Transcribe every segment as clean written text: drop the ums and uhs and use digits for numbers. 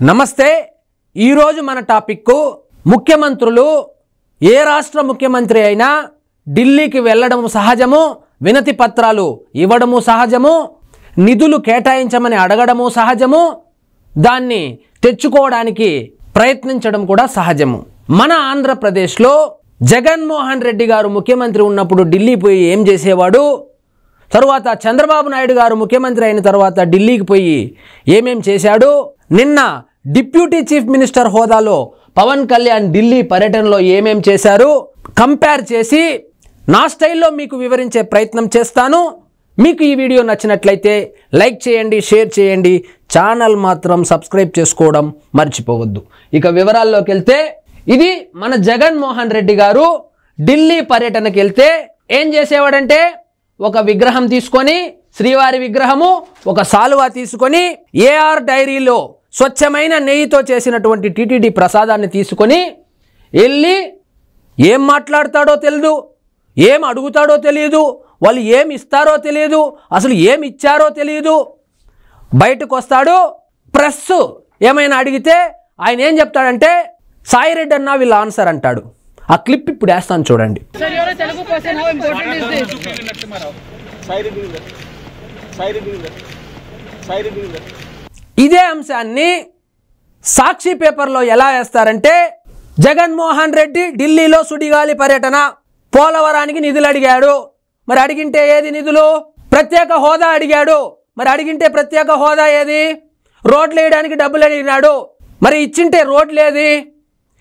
నమస్తే ఈరోజు మన టాపిక్ ముఖ్యమంత్రులు ఏ రాష్ట్ర ముఖ్యమంత్రి అయినా ఢిల్లీకి వెళ్ళడం సహజము, వినతి పత్రాలు ఇవ్వడము సహజము, నిధులు కేటాయించమని అడగడము సహజము, దాన్ని తెచ్చుకోవడానికి ప్రయత్నించడం కూడా సహజము. మన ఆంధ్రప్రదేశ్లో జగన్మోహన్ రెడ్డి గారు ముఖ్యమంత్రి ఉన్నప్పుడు ఢిల్లీ పోయి ఏం చేసేవాడు, తరువాత చంద్రబాబు నాయుడు గారు ముఖ్యమంత్రి అయిన తర్వాత ఢిల్లీకి పోయి ఏమేం చేశాడు, నిన్న డిప్యూటీ చీఫ్ మినిస్టర్ హోదాలో పవన్ కళ్యాణ్ ఢిల్లీ పర్యటనలో ఏమేం చేశారు కంపేర్ చేసి నా స్టైల్లో మీకు వివరించే ప్రయత్నం చేస్తాను. మీకు ఈ వీడియో నచ్చినట్లయితే లైక్ చేయండి, షేర్ చేయండి, ఛానల్ మాత్రం సబ్స్క్రైబ్ చేసుకోవడం మర్చిపోవద్దు. ఇక వివరాల్లోకి వెళ్తే, ఇది మన జగన్మోహన్ రెడ్డి గారు ఢిల్లీ పర్యటనకి వెళ్తే ఏం చేసేవాడంటే, ఒక విగ్రహం తీసుకొని, శ్రీవారి విగ్రహము, ఒక సాలువా తీసుకొని, ఏఆర్ డైరీలో స్వచ్ఛమైన నెయ్యితో చేసినటువంటి టీటీడీ ప్రసాదాన్ని తీసుకొని వెళ్ళి ఏం మాట్లాడతాడో తెలియదు, ఏం అడుగుతాడో తెలియదు, వాళ్ళు ఏమి ఇస్తారో తెలియదు, అసలు ఏమి ఇచ్చారో తెలియదు. బయటకు వస్తాడు, ప్రెస్ ఏమైనా అడిగితే ఆయన ఏం చెప్తాడంటే, సాయి రెడ్డి అన్న వీళ్ళ ఆన్సర్ అంటాడు. ఆ క్లిప్ ఇప్పుడు వేస్తాను చూడండి. ఇదే అంశాన్ని సాక్షి పేపర్లో ఎలా వేస్తారంటే, జగన్మోహన్ రెడ్డి ఢిల్లీలో సుడిగాలి పర్యటన, పోలవరానికి నిధులు అడిగాడు, మరి అడిగింటే ఏది నిధులు, ప్రత్యేక హోదా అడిగాడు, మరి అడిగింటే ప్రత్యేక హోదా ఏది, రోడ్లు వేయడానికి డబ్బులు అడిగినాడు, మరి ఇచ్చింటే రోడ్లు ఏది,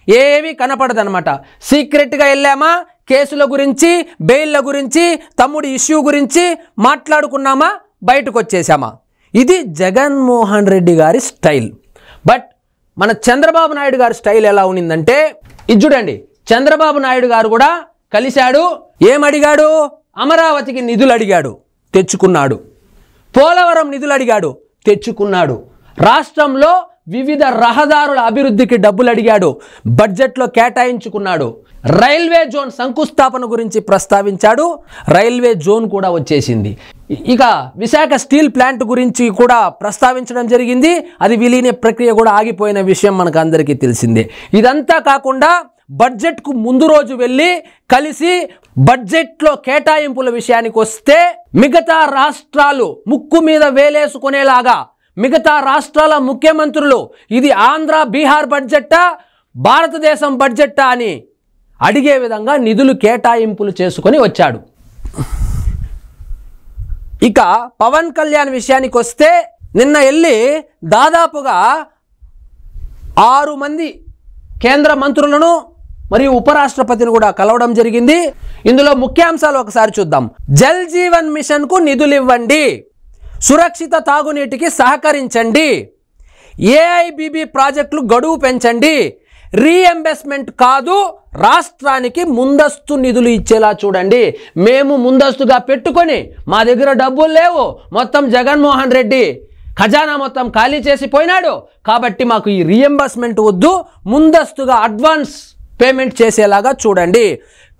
ఏవి కనపడదనమాట. సీక్రెట్గా వెళ్ళామా, కేసుల గురించి, బెయిల్ల గురించి, తమ్ముడి ఇష్యూ గురించి మాట్లాడుకున్నామా, బయటకు వచ్చేసామా. ఇది జగన్మోహన్ రెడ్డి గారి స్టైల్. బట్ మన చంద్రబాబు నాయుడు గారి స్టైల్ ఎలా ఉన్నిందంటే, ఇది చూడండి. చంద్రబాబు నాయుడు గారు కూడా కలిశాడు, ఏమడిగాడు, అమరావతికి నిధులు అడిగాడు, తెచ్చుకున్నాడు. పోలవరం నిధులు అడిగాడు, తెచ్చుకున్నాడు. రాష్ట్రంలో వివిధ రహదారుల అభివృద్ధికి డబ్బులు అడిగాడు, బడ్జెట్లో కేటాయించుకున్నాడు. రైల్వే జోన్ శంకుస్థాపన గురించి ప్రస్తావించాడు, రైల్వే జోన్ కూడా వచ్చేసింది. ఇక విశాఖ స్టీల్ ప్లాంట్ గురించి కూడా ప్రస్తావించడం జరిగింది, అది విలీన ప్రక్రియ కూడా ఆగిపోయిన విషయం మనకు అందరికీ తెలిసిందే. ఇదంతా కాకుండా బడ్జెట్కు ముందు రోజు వెళ్ళి కలిసి బడ్జెట్లో కేటాయింపుల విషయానికి వస్తే, మిగతా రాష్ట్రాలు ముక్కు మీద వేలేసుకునేలాగా మిగతా రాష్ట్రాల ముఖ్యమంత్రులు ఇది ఆంధ్ర బీహార్ బడ్జెట్టా, భారతదేశం బడ్జెట్టా అని అడిగే విధంగా నిధులు కేటాయింపులు చేసుకొని వచ్చాడు. ఇక పవన్ కళ్యాణ్ విషయానికి వస్తే, నిన్న వెళ్ళి దాదాపుగా 6 మంది కేంద్ర మంత్రులను మరియు ఉపరాష్ట్రపతిని కూడా కలవడం జరిగింది. ఇందులో ముఖ్యాంశాలు ఒకసారి చూద్దాం. జల్ జీవన్ మిషన్కు నిధులు ఇవ్వండి, సురక్షిత తాగునీటికి సహకరించండి, ఏఐబిబి ప్రాజెక్టులు గడువు పెంచండి, రీఎంబర్స్మెంట్ కాదు రాష్ట్రానికి ముందస్తు నిధులు ఇచ్చేలా చూడండి. మేము ముందస్తుగా పెట్టుకొని మా దగ్గర డబ్బులు లేవు, మొత్తం జగన్మోహన్ రెడ్డి ఖజానా మొత్తం ఖాళీ చేసిపోయినాడు, కాబట్టి మాకు ఈ రీఎంబర్స్మెంట్ వద్దు, ముందస్తుగా అడ్వాన్స్ పేమెంట్ చేసేలాగా చూడండి.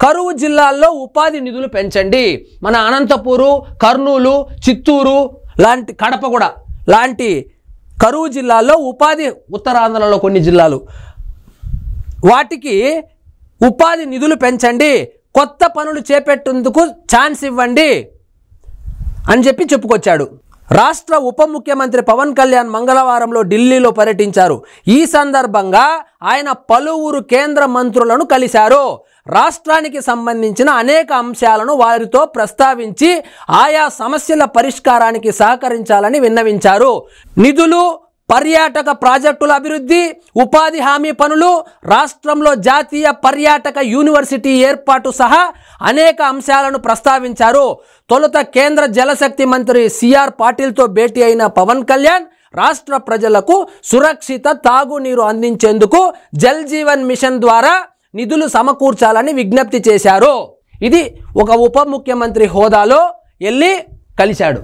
కరువు జిల్లాల్లో ఉపాధి నిధులు పెంచండి. మన అనంతపూరు, కర్నూలు, చిత్తూరు లాంటి, కడప కూడా లాంటి కరువు జిల్లాల్లో ఉపాధి, ఉత్తరాంధ్రలో కొన్ని జిల్లాలు, వాటికి ఉపాధి నిధులు పెంచండి, కొత్త పనులు చేపట్టేందుకు ఛాన్స్ ఇవ్వండి అని చెప్పుకొచ్చాడు. రాష్ట్ర ఉప ముఖ్యమంత్రి పవన్ కళ్యాణ్ మంగళవారంలో ఢిల్లీలో పర్యటించారు. ఈ సందర్భంగా ఆయన పలువురు కేంద్ర మంత్రులను కలిశారు. రాష్ట్రానికి సంబంధించిన అనేక అంశాలను వారితో ప్రస్తావించి ఆయా సమస్యల పరిష్కారానికి సహకరించాలని విన్నవించారు. నిధులు, పర్యాటక ప్రాజెక్టుల అభివృద్ధి, ఉపాధి హామీ పనులు, రాష్ట్రంలో జాతీయ పర్యాటక యూనివర్సిటీ ఏర్పాటు సహా అనేక అంశాలను ప్రస్తావించారు. తొలుత కేంద్ర జలశక్తి మంత్రి సిఆర్ పాటిల్తో భేటీ అయిన పవన్ కళ్యాణ్ రాష్ట్ర ప్రజలకు సురక్షిత తాగునీరు అందించేందుకు జల్ జీవన్ మిషన్ ద్వారా నిధులు సమకూర్చాలని విజ్ఞప్తి చేశారు. ఇది ఒక ఉప ముఖ్యమంత్రి హోదాలో వెళ్ళి కలిశాడు.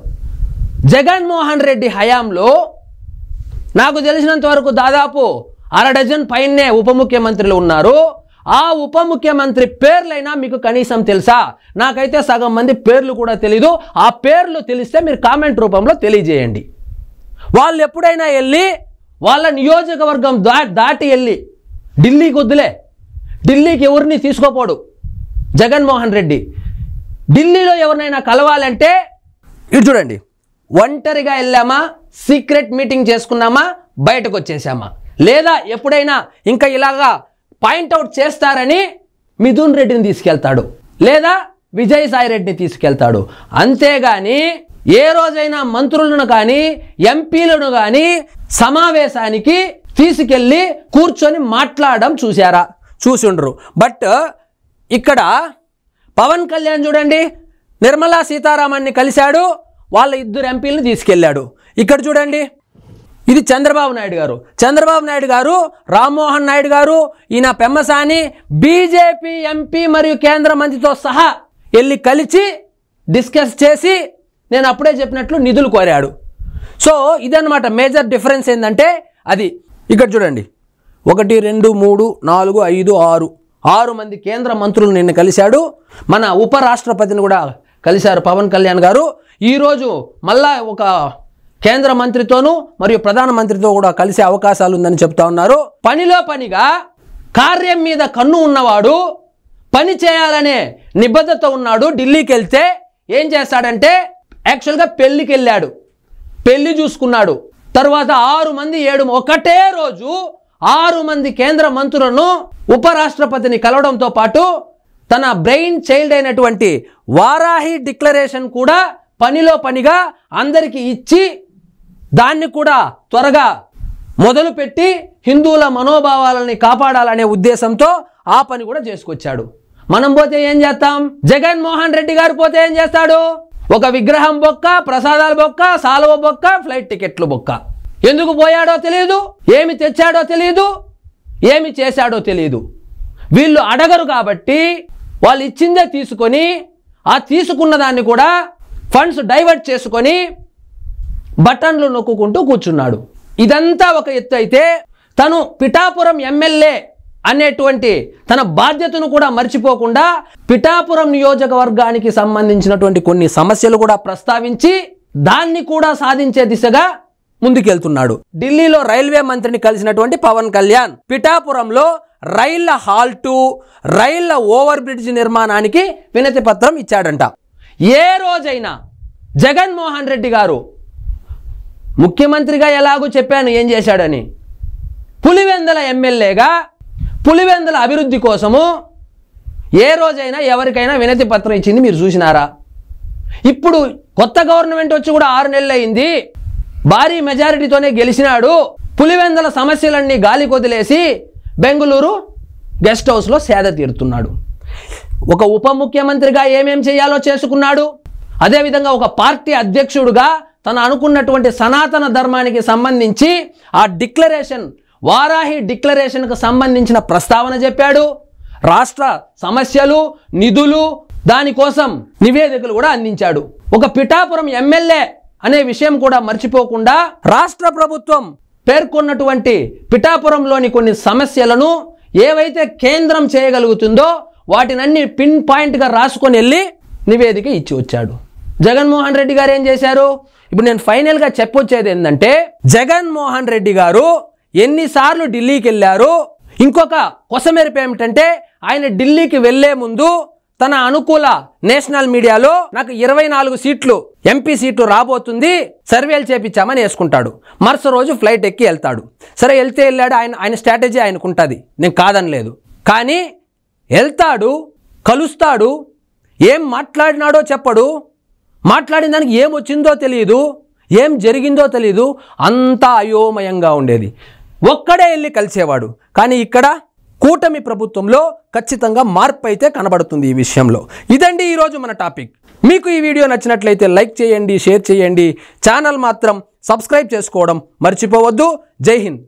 జగన్మోహన్ రెడ్డి హయాంలో నాకు తెలిసినంత వరకు దాదాపు 1/2 డజన్ పైనే ఉప ముఖ్యమంత్రులు ఉన్నారు. ఆ ఉప ముఖ్యమంత్రి పేర్లైనా మీకు కనీసం తెలుసా? నాకైతే సగం మంది పేర్లు కూడా తెలీదు. ఆ పేర్లు తెలిస్తే మీరు కామెంట్ రూపంలో తెలియజేయండి. వాళ్ళు ఎప్పుడైనా వెళ్ళి వాళ్ళ నియోజకవర్గం దాటి వెళ్ళి ఢిల్లీకి వద్దులే, ఢిల్లీకి ఎవరిని తీసుకోపోడు జగన్మోహన్ రెడ్డి. ఢిల్లీలో ఎవరినైనా కలవాలంటే ఇటు చూడండి, ఒంటరిగా వెళ్ళామా, సీక్రెట్ మీటింగ్ చేసుకున్నామా, బయటకు వచ్చేసామా, లేదా ఎప్పుడైనా ఇంకా ఇలాగా పాయింట్అవుట్ చేస్తారని మిథున్ రెడ్డిని తీసుకెళ్తాడు, లేదా విజయసాయి రెడ్డిని తీసుకెళ్తాడు. అంతేగాని ఏ రోజైనా మంత్రులను కానీ ఎంపీలను కానీ సమావేశానికి తీసుకెళ్ళి కూర్చొని మాట్లాడడం చూసారా? చూసుండ్రు. బట్ ఇక్కడ పవన్ కళ్యాణ్ చూడండి, నిర్మలా సీతారామన్ని కలిశాడు, వాళ్ళ ఇద్దరు ఎంపీలను తీసుకెళ్ళాడు. ఇక్కడ చూడండి, ఇది చంద్రబాబు నాయుడు గారు. చంద్రబాబు నాయుడు గారు, రామ్మోహన్ నాయుడు గారు, ఈయన పెమ్మసాని, బీజేపీ ఎంపీ మరియు కేంద్ర మంత్రితో సహా వెళ్ళి కలిసి డిస్కస్ చేసి నేను అప్పుడే చెప్పినట్లు నిధులు కోరాడు. సో ఇదన్నమాట మేజర్ డిఫరెన్స్. ఏంటంటే అది ఇక్కడ చూడండి, 1 2 3 4 5 6 మంది కేంద్ర మంత్రులు నిన్న కలిశాడు. మన ఉపరాష్ట్రపతిని కూడా కలిశారు పవన్ కళ్యాణ్ గారు. ఈరోజు మళ్ళా ఒక కేంద్ర మంత్రితోనూ మరియు ప్రధానమంత్రితో కూడా కలిసే అవకాశాలు ఉందని చెప్తా ఉన్నారు. పనిలో పనిగా కార్యం మీద కన్ను ఉన్నవాడు, పని చేయాలనే నిబద్ధత ఉన్నాడు. ఢిల్లీకి వెళ్తే ఏం చేస్తాడంటే యాక్చువల్గా పెళ్ళికి వెళ్ళాడు, పెళ్లి చూసుకున్నాడు. తర్వాత 6 మంది 7 ఒకటే రోజు 6 మంది కేంద్ర మంత్రులను ఉపరాష్ట్రపతిని కలవడంతో పాటు తన బ్రెయిన్ చైల్డ్ అయినటువంటి వారాహి డిక్లరేషన్ కూడా పనిలో పనిగా అందరికీ ఇచ్చి దాన్ని కూడా త్వరగా మొదలుపెట్టి హిందువుల మనోభావాలని కాపాడాలనే ఉద్దేశంతో ఆ పని కూడా చేసుకొచ్చాడు. మనం పోతే ఏం చేస్తాం? జగన్మోహన్ రెడ్డి గారు పోతే ఏం చేస్తాడు? ఒక విగ్రహం బొక్క, ప్రసాదాలు బొక్క, సాల్వ బొక్క, ఫ్లైట్ టికెట్లు బొక్క. ఎందుకు పోయాడో తెలియదు, ఏమి తెచ్చాడో తెలియదు, ఏమి చేశాడో తెలియదు. వీళ్ళు అడగరు కాబట్టి వాళ్ళు ఇచ్చిందే తీసుకొని ఆ తీసుకున్న దాన్ని కూడా ఫండ్స్ డైవర్ట్ చేసుకొని బటన్లు నొక్కుంటూ కూర్చున్నాడు. ఇదంతా ఒక ఎత్తు అయితే తను పిఠాపురం ఎమ్మెల్యే అనేటువంటి తన బాధ్యతను కూడా మర్చిపోకుండా పిఠాపురం నియోజకవర్గానికి సంబంధించినటువంటి కొన్ని సమస్యలు కూడా ప్రస్తావించి దాన్ని కూడా సాధించే దిశగా ముందుకెళ్తున్నాడు. ఢిల్లీలో రైల్వే మంత్రిని కలిసినటువంటి పవన్ కళ్యాణ్ పిఠాపురంలో రైళ్ల హాల్టు, రైళ్ల ఓవర్ బ్రిడ్జ్ నిర్మాణానికి వినతి పత్రం ఇచ్చాడంట. ఏ రోజైనా జగన్మోహన్ రెడ్డి గారు ముఖ్యమంత్రిగా ఎలాగో చెప్పాను ఏం చేశాడని, పులివెందుల ఎమ్మెల్యేగా పులివెందుల అభివృద్ధి కోసము ఏ రోజైనా ఎవరికైనా వినతి పత్రం ఇచ్చింది మీరు చూసినారా? ఇప్పుడు కొత్త గవర్నమెంట్ వచ్చి కూడా 6 నెలలు అయింది, భారీ మెజారిటీతోనే గెలిచినాడు. పులివెందుల సమస్యలన్నీ గాలి కొదిలేసి బెంగళూరు గెస్ట్ హౌస్లో సేద తీరుతున్నాడు. ఒక ఉప ముఖ్యమంత్రిగా ఏమేం చేయాలో చేసుకున్నాడు. అదేవిధంగా ఒక పార్టీ అధ్యక్షుడుగా తను అనుకున్నటువంటి సనాతన ధర్మానికి సంబంధించి ఆ డిక్లరేషన్, వారాహి డిక్లరేషన్కు సంబంధించిన ప్రస్తావన చెప్పాడు. రాష్ట్ర సమస్యలు, నిధులు, దానికోసం నివేదికలు కూడా అందించాడు. ఒక పిఠాపురం ఎమ్మెల్యే అనే విషయం కూడా మర్చిపోకుండా రాష్ట్ర ప్రభుత్వం పేర్కొన్నటువంటి పిఠాపురంలోని కొన్ని సమస్యలను ఏవైతే కేంద్రం చేయగలుగుతుందో వాటినన్నీ పిన్ పాయింట్గా రాసుకొని వెళ్ళి నివేదిక ఇచ్చి వచ్చాడు. జగన్మోహన్ రెడ్డి గారు ఏం చేశారు? ఇప్పుడు నేను ఫైనల్గా చెప్పొచ్చేది ఏంటంటే, జగన్మోహన్ రెడ్డి గారు ఎన్నిసార్లు ఢిల్లీకి వెళ్ళారు. ఇంకొక కొసమెరుపు ఏమిటంటే, ఆయన ఢిల్లీకి వెళ్లే ముందు తన అనుకూల నేషనల్ మీడియాలో నాకు 24 సీట్లు ఎంపీ సీట్లు రాబోతుంది, సర్వేలు చేపించామని వేసుకుంటాడు. మరుస రోజు ఫ్లైట్ ఎక్కి వెళ్తాడు. సరే వెళ్తే వెళ్ళాడు, ఆయన స్ట్రాటజీ ఆయనకు ఉంటుంది, నేను కాదనలేదు. కానీ వెళ్తాడు, కలుస్తాడు, ఏం మాట్లాడినాడో చెప్పడు, మాట్లాడిన దానికి ఏం వచ్చిందో తెలియదు, ఏం జరిగిందో తెలియదు, అంతా అయోమయంగా ఉండేది. ఒక్కడే వెళ్ళి కలిసేవాడు. కానీ ఇక్కడ కూటమి ప్రభుత్వంలో ఖచ్చితంగా మార్పు అయితే కనబడుతుంది ఈ విషయంలో. ఇదండి ఈరోజు మన టాపిక్. మీకు ఈ వీడియో నచ్చినట్లయితే లైక్ చేయండి, షేర్ చేయండి, ఛానల్ మాత్రం సబ్స్క్రైబ్ చేసుకోవడం మర్చిపోవద్దు. జై హింద్.